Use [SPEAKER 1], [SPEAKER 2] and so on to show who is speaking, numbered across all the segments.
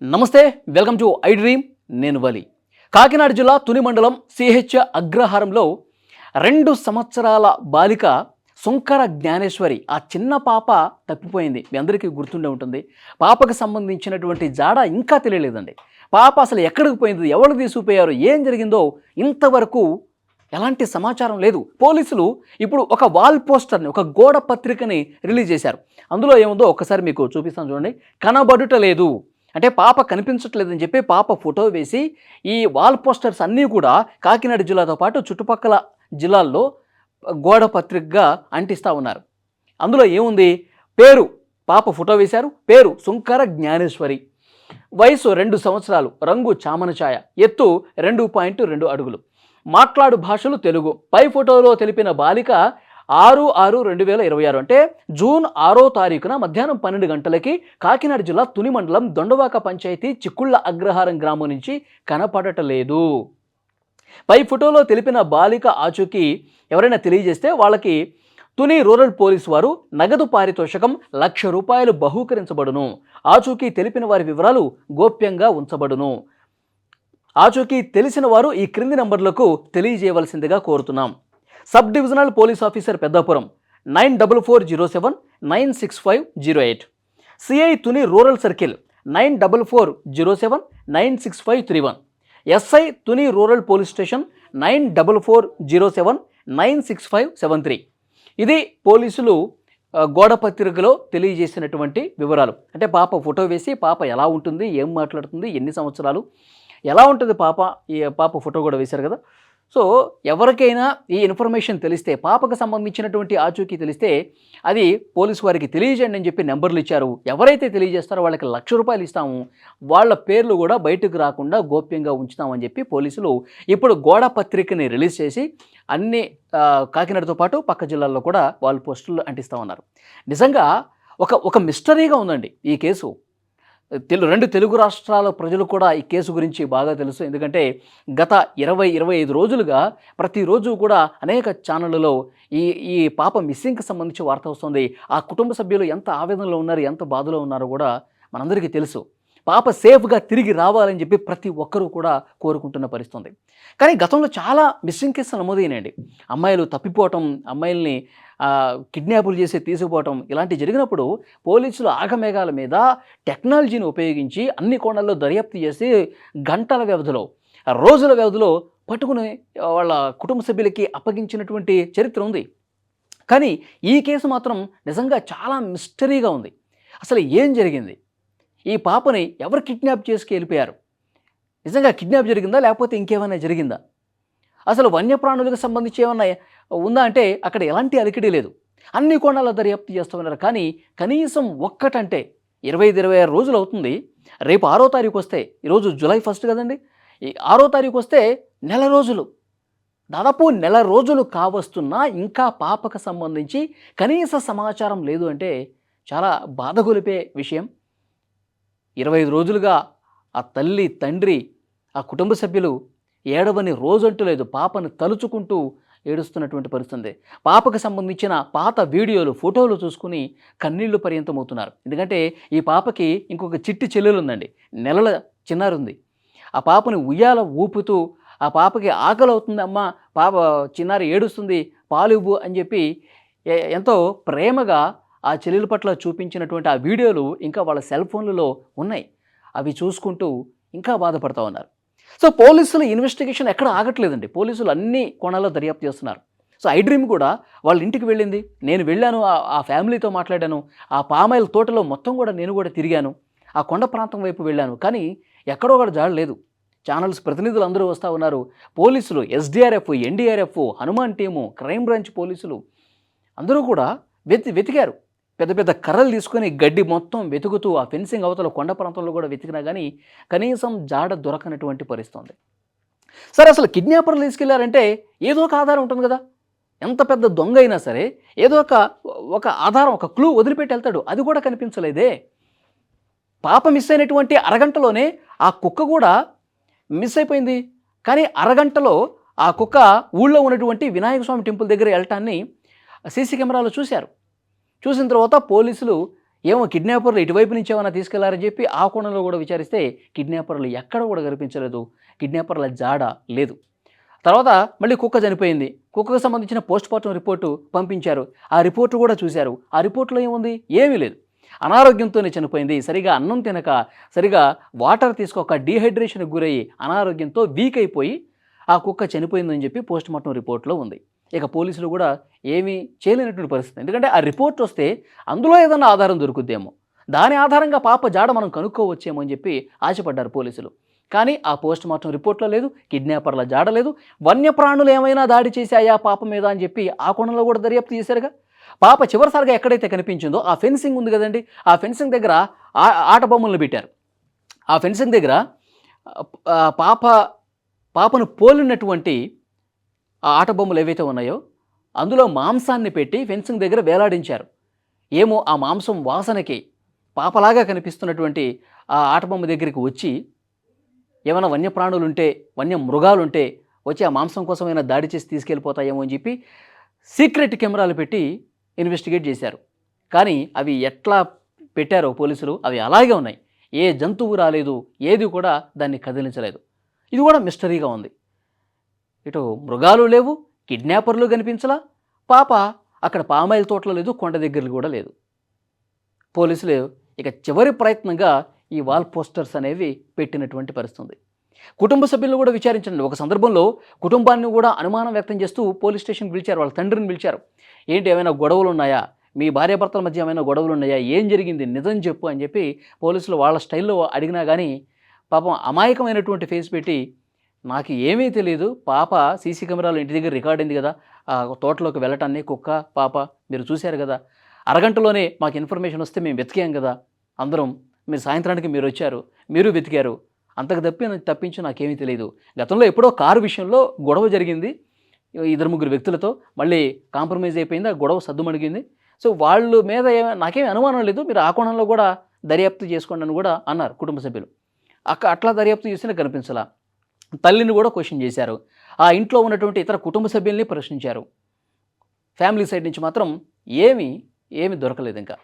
[SPEAKER 1] నమస్తే, welcome to I dream. నేను వలి. కాకినాడ జిల్లా తుని మండలం సిహెచ్ అగ్రహారంలో 2 సంవత్సరాల బాలిక సుంకర జ్ఞానేశ్వరి, ఆ చిన్న పాప తప్పిపోయింది. మీ అందరికీ గుర్తుండే ఉంటుంది. పాపకు సంబంధించినటువంటి జాడ ఇంకా తెలియలేదండి. పాప అసలు ఎక్కడికి పోయింది, ఎవరు తీసుకుపోయారు, ఏం జరిగిందో ఇంతవరకు ఎలాంటి సమాచారం లేదు. పోలీసులు ఇప్పుడు ఒక వాల్ పోస్టర్ని, ఒక గోడ పత్రికని రిలీజ్ చేశారు. అందులో ఏముందో ఒక్కసారి మీకు చూపిస్తాను చూడండి. కనబడుట లేదు అంటే పాప కనిపించట్లేదని చెప్పి పాప ఫోటో వేసి ఈ వాల్ పోస్టర్స్ అన్నీ కూడా కాకినాడ జిల్లాతో పాటు చుట్టుపక్కల జిల్లాల్లో గోడ పత్రికగా అంటిస్తూ ఉన్నారు. అందులో ఏముంది, పేరు పాప ఫోటో వేశారు, పేరు సుంకర జ్ఞానేశ్వరి, వయసు 2 సంవత్సరాలు, రంగు చామన ఛాయ, ఎత్తు 2.2 అడుగులు, మాట్లాడు భాషలు తెలుగు. పై ఫోటోలో తెలిపిన బాలిక 6/6/2026 అంటే జూన్ 6వ తారీఖున మధ్యాహ్నం 12 గంటలకి కాకినాడ జిల్లా తుని మండలం దొండవాక పంచాయతీ చిక్కుళ్ళ అగ్రహారం గ్రామం నుంచి కనపడటలేదు. పై ఫోటోలో తెలిపిన బాలిక ఆచూకీ ఎవరైనా తెలియజేస్తే వాళ్ళకి తుని రూరల్ పోలీసు వారు నగదు పారితోషికం ₹1,00,000 బహూకరించబడును. ఆచూకీ తెలిపిన వారి వివరాలు గోప్యంగా ఉంచబడును. ఆచూకీ తెలిసిన వారు ఈ క్రింది నంబర్లకు తెలియజేయవలసిందిగా కోరుతున్నాం. Sub divisional police officer Peddapuram 9440796508, CI Tuni rural circle 9440796531, SI Tuni rural police station 9440796573. ఇది పోలీసులు గోడ పత్రికలో తెలియజేసినటువంటి వివరాలు. అంటే పాప ఫోటో వేసి పాప ఎలా ఉంటుంది, ఏం మాట్లాడుతుంది, ఎన్ని సంవత్సరాలు, ఎలా ఉంటుంది పాప, ఈ పాప ఫోటో కూడా వేశారు కదా. సో ఎవరికైనా ఈ ఇన్ఫర్మేషన్ తెలిస్తే, పాపకు సంబంధించినటువంటి ఆచూకీ తెలిస్తే అది పోలీసు వారికి తెలియజేయండి అని చెప్పి నెంబర్లు ఇచ్చారు. ఎవరైతే తెలియజేస్తారో వాళ్ళకి ₹1,00,000 ఇస్తాము, వాళ్ళ పేర్లు కూడా బయటకు రాకుండా గోప్యంగా ఉంచుతామని చెప్పి పోలీసులు ఇప్పుడు గోడ పత్రికని రిలీజ్ చేసి అన్ని కాకినాడతో పాటు పక్క జిల్లాల్లో కూడా వాళ్ళు పోస్టులు అంటిస్తూ ఉన్నారు. నిజంగా ఒక మిస్టరీగా ఉందండి ఈ కేసు. 2 తెలుగు రాష్ట్రాల ప్రజలు కూడా ఈ కేసు గురించి బాగా తెలుసు. ఎందుకంటే గత 20-25 రోజులుగా ప్రతిరోజు కూడా అనేక ఛానళ్ళలో ఈ పాప మిస్సింగ్కి సంబంధించి వార్త వస్తుంది. ఆ కుటుంబ సభ్యులు ఎంత ఆవేదనలో ఉన్నారు, ఎంత బాధలో ఉన్నారో కూడా మనందరికీ తెలుసు. పాప సేఫ్గా తిరిగి రావాలని చెప్పి ప్రతి ఒక్కరూ కూడా కోరుకుంటున్న పరిస్థితుంది. కానీ గతంలో చాలా మిస్సింగ్ కేసులు నమోదైనాయండి. అమ్మాయిలు తప్పిపోవటం, అమ్మాయిల్ని కిడ్నాపులు చేసి తీసుకుపోవటం, ఇలాంటి జరిగినప్పుడు పోలీసులు ఆగమేఘాల మీద టెక్నాలజీని ఉపయోగించి అన్ని కోణాల్లో దర్యాప్తు చేసి గంటల వ్యవధిలో, రోజుల వ్యవధిలో పట్టుకుని వాళ్ళ కుటుంబ సభ్యులకి అప్పగించినటువంటి చరిత్ర ఉంది. కానీ ఈ కేసు మాత్రం నిజంగా చాలా మిస్టరీగా ఉంది. అసలు ఏం జరిగింది, ఈ పాపని ఎవరు కిడ్నాప్ చేసుకు వెళ్ళిపోయారు, నిజంగా కిడ్నాప్ జరిగిందా లేకపోతే ఇంకేమైనా జరిగిందా, అసలు వన్యప్రాణులకు సంబంధించి ఏమన్నా ఉందా అంటే అక్కడ ఎలాంటి అలికిడి లేదు. అన్ని కోణాల దర్యాప్తు చేస్తున్నారు. కానీ కనీసం ఒక్కటంటే 25-26 రోజులు అవుతుంది. రేపు 6వ తారీఖు వస్తే, ఈరోజు జూలై 1 కదండి, ఈ 6వ తారీఖు వస్తే నెల రోజులు, దాదాపు నెల రోజులు కావస్తున్నా ఇంకా పాపకు సంబంధించి కనీస సమాచారం లేదు అంటే చాలా బాధగొలిపే విషయం. 25 రోజులుగా ఆ తల్లి, తండ్రి, ఆ కుటుంబ సభ్యులు ఏడవని రోజంటూ లేదు. పాపను తలుచుకుంటూ ఏడుస్తున్నటువంటి పరిస్థితి. పాపకు సంబంధించిన పాత వీడియోలు, ఫోటోలు చూసుకుని కన్నీళ్లు పర్యంతమవుతున్నారు. ఎందుకంటే ఈ పాపకి ఇంకొక చిట్టి చెల్లెలు ఉందండి, నెలల చిన్నారుంది. ఆ పాపని ఉయ్యాల ఊపుతూ ఆ పాపకి ఆకలి అవుతుంది అమ్మ, పాప చిన్నారి ఏడుస్తుంది, పాలు ఇవ్వు అని చెప్పి ఎంతో ప్రేమగా ఆ చెల్లెల పట్ల చూపించినటువంటి ఆ వీడియోలు ఇంకా వాళ్ళ సెల్ ఫోన్లలో ఉన్నాయి. అవి చూసుకుంటూ ఇంకా బాధపడుతూ ఉన్నారు. సో పోలీసుల ఇన్వెస్టిగేషన్ ఎక్కడ ఆగట్లేదండి. పోలీసులు అన్ని కోణాల్లో దర్యాప్తు చేస్తున్నారు. సో ఐ డ్రీమ్ కూడా వాళ్ళ ఇంటికి వెళ్ళింది, నేను వెళ్ళాను, ఆ ఫ్యామిలీతో మాట్లాడాను, ఆ పామాయిల్ తోటలో మొత్తం కూడా నేను కూడా తిరిగాను, ఆ కొండ ప్రాంతం వైపు వెళ్ళాను. కానీ ఎక్కడో ఒకటి జాడ లేదు. ఛానల్స్ ప్రతినిధులు అందరూ వస్తూ ఉన్నారు. పోలీసులు, SDRF, NDRF, Hanuman team, crime branch పోలీసులు అందరూ కూడా వెతికారు. పెద్ద పెద్ద కర్రలు తీసుకొని గడ్డి మొత్తం వెతుకుతూ ఆ ఫెన్సింగ్ అవతల కొండ ప్రాంతంలో కూడా వెతికినా కానీ కనీసం జాడ దొరకనటువంటి పరిస్థితి ఉంది. సరే, అసలు కిడ్నాపర్లు తీసుకెళ్లారంటే ఏదో ఒక ఆధారం ఉంటుంది కదా. ఎంత పెద్ద దొంగ అయినా సరే ఏదో ఒక ఆధారం, ఒక క్లూ వదిలిపెట్టి వెళ్తాడు. అది కూడా కనిపించలేదే. పాప మిస్ అయినటువంటి అరగంటలోనే ఆ కుక్క కూడా మిస్ అయిపోయింది. కానీ అరగంటలో ఆ కుక్క ఊళ్ళో ఉన్నటువంటి వినాయక స్వామి టెంపుల్ దగ్గర వెళ్ళటాన్ని సీసీ కెమెరాలో చూశారు. చూసిన తర్వాత పోలీసులు ఏమో కిడ్నాపర్లు ఇటువైపు నుంచి ఏమైనా తీసుకెళ్లారని చెప్పి ఆ కోణంలో కూడా విచారిస్తే కిడ్నాపర్లు ఎక్కడ కూడా కనిపించలేదు. కిడ్నాపర్ల జాడ లేదు. తర్వాత మళ్ళీ కుక్క చనిపోయింది. కుక్కకు సంబంధించిన పోస్ట్‌మార్టం రిపోర్టు పంపించారు. ఆ రిపోర్ట్ కూడా చూశారు. ఆ రిపోర్ట్‌లో ఏముంది? ఏమీ లేదు. అనారోగ్యంతోనే చనిపోయింది. సరిగ్గా అన్నం తినక, సరిగ్గా వాటర్ తీసుకోక డీహైడ్రేషన్‌కి గురయ్యి అనారోగ్యంతో వీక్ అయిపోయి ఆ కుక్క చనిపోయిందని చెప్పి పోస్ట్‌మార్టం రిపోర్ట్‌లో ఉంది. ఇక పోలీసులు కూడా ఏమీ చేయలేనటువంటి పరిస్థితి. ఎందుకంటే ఆ రిపోర్ట్ వస్తే అందులో ఏదన్నా ఆధారం దొరుకుద్దేమో. దాని ఆధారంగా పాప జాడ మనం కనుక్కోవచ్చేమో అని చెప్పి ఆశపడ్డారు పోలీసులు. కానీ ఆ పోస్ట్‌మార్టం రిపోర్ట్‌లో లేదు. కిడ్నాపర్ల జాడ లేదు. వన్యప్రాణులు ఏమైనా దాడి చేశాయా పాప మీద అని చెప్పి ఆ కోణంలో కూడా దర్యాప్తు చేశారుగా. పాప చివరిసారిగా ఎక్కడైతే కనిపించిందో ఆ ఫెన్సింగ్ ఉంది కదండీ! ఆ ఫెన్సింగ్ దగ్గర ఆట బొమ్మలను పెట్టారు. ఆ ఫెన్సింగ్ దగ్గర పాప పాపను పోలినటువంటి ఆ ఆట బొమ్మలు ఏవైతే ఉన్నాయో అందులో మాంసాన్ని పెట్టి ఫెన్సింగ్ దగ్గర వేలాడించారు. ఏమో ఆ మాంసం వాసనకి పాపలాగా కనిపిస్తున్నటువంటి ఆ ఆట బొమ్మ దగ్గరికి వచ్చి ఏమైనా వన్యప్రాణులుంటే, వన్యమృగాలుంటే వచ్చి ఆ మాంసం కోసమైనా దాడి చేసి తీసుకెళ్ళిపోతాయేమో అని చెప్పి సీక్రెట్ కెమెరాలు పెట్టి ఇన్వెస్టిగేట్ చేశారు. కానీ అవి ఎట్లా పెట్టారో పోలీసులు అవి అలాగే ఉన్నాయి. ఏ జంతువు రాలేదు. ఏది కూడా దాన్ని కదిలించలేదు. ఇది కూడా మిస్టరీగా ఉంది. ఇటు మృగాలు లేవు, కిడ్నాపర్లు కనిపించలా, పాప అక్కడ పామాయిల్ తోటలో లేదు, కొండ దగ్గరలో కూడా లేదు. పోలీసులు ఇక చివరి ప్రయత్నంగా ఈ వాల్ పోస్టర్స్ అనేవి పెట్టినటువంటి పరిస్థితి. కుటుంబ సభ్యులను కూడా విచారించండి. ఒక సందర్భంలో కుటుంబాన్ని కూడా అనుమానం వ్యక్తం చేస్తూ పోలీస్ స్టేషన్‌కి పిలిచారు. వాళ్ళ తండ్రిని పిలిచారు. ఏంటి ఏమైనా గొడవలున్నాయా? మీ భార్యాభర్తల మధ్య ఏమైనా గొడవలున్నాయా? ఏం జరిగింది? నిజం చెప్పు అని చెప్పి పోలీసులు వాళ్ళ స్టైల్‌లో అడిగినా గానీ పాపం అమాయకమైనటువంటి ఫేస్ పెట్టి నాకు ఏమీ తెలీదు. పాప సీసీ కెమెరాలో ఇంటి దగ్గర రికార్డ్ అయింది కదా! తోటలోకి వెళ్ళటాన్ని కుక్క, పాప మీరు చూశారు కదా! అరగంటలోనే మాకు ఇన్ఫర్మేషన్ వస్తే మేము వెతికాం కదా! అందరం. మీరు సాయంత్రానికి మీరొచ్చారు. మీరు వెతికారు. అంతకు తప్పించి నాకేమీ తెలీదు. గతంలో ఎప్పుడో కారు విషయంలో గొడవ జరిగింది. ఇద్దరు ముగ్గురు వ్యక్తులతో. మళ్ళీ కాంప్రమైజ్ అయిపోయింది. ఆ గొడవ సద్దుమణిగింది. సో వాళ్ళు మీద నాకేమీ అనుమానం లేదు. మీరు ఆ కోణంలో కూడా దర్యాప్తు చేసుకోండి అని కూడా అన్నారు కుటుంబ సభ్యులు. అట్లా దర్యాప్తు చేసినా కనిపించలా. తల్లిని కూడా క్వెషన్ చేశారు. ఆ ఇంట్లో ఉన్నటువంటి ఇతర కుటుంబ సభ్యుల్ని ప్రశ్నించారు. ఫ్యామిలీ సైడ్ నుంచి మాత్రం ఏమీ దొరకలేదింకా.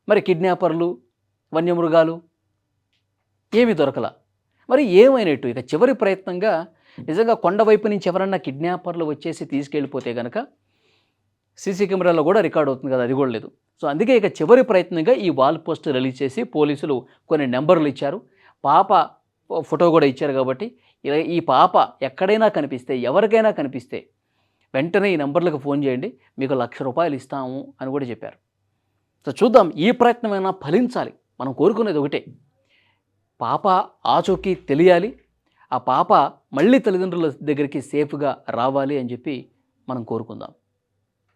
[SPEAKER 1] మరి కిడ్నాపర్లు, వన్యమృగాలు ఏమీ దొరకలా. మరి ఏమైనట్టు? ఇక చివరి ప్రయత్నంగా నిజంగా కొండ వైపు నుంచి ఎవరన్నా కిడ్నాపర్లు వచ్చేసి తీసుకెళ్ళిపోతే గనక సీసీ కెమెరాలో కూడా రికార్డ్ అవుతుంది కదా! అది కూడా లేదు. సో అందుకే ఇక చివరి ప్రయత్నంగా ఈ వాల్ పోస్టర్ రిలీజ్ చేసి పోలీసులు కొన్ని నెంబర్లు ఇచ్చారు. పాప ఫోటో కూడా ఇచ్చారు కాబట్టి ఈ పాప ఎక్కడైనా కనిపిస్తే, ఎవరికైనా కనిపిస్తే వెంటనే ఈ నంబర్లకు ఫోన్ చేయండి. మీకు ₹1,00,000 ఇస్తాము అని కూడా చెప్పారు. సో చూద్దాం ఈ ప్రయత్నమైనా ఫలించాలి. మనం కోరుకునేది ఒకటే. పాప ఆచూకీ తెలియాలి. ఆ పాప మళ్ళీ తల్లిదండ్రుల దగ్గరికి సేఫ్‌గా రావాలి అని చెప్పి మనం కోరుకుందాం.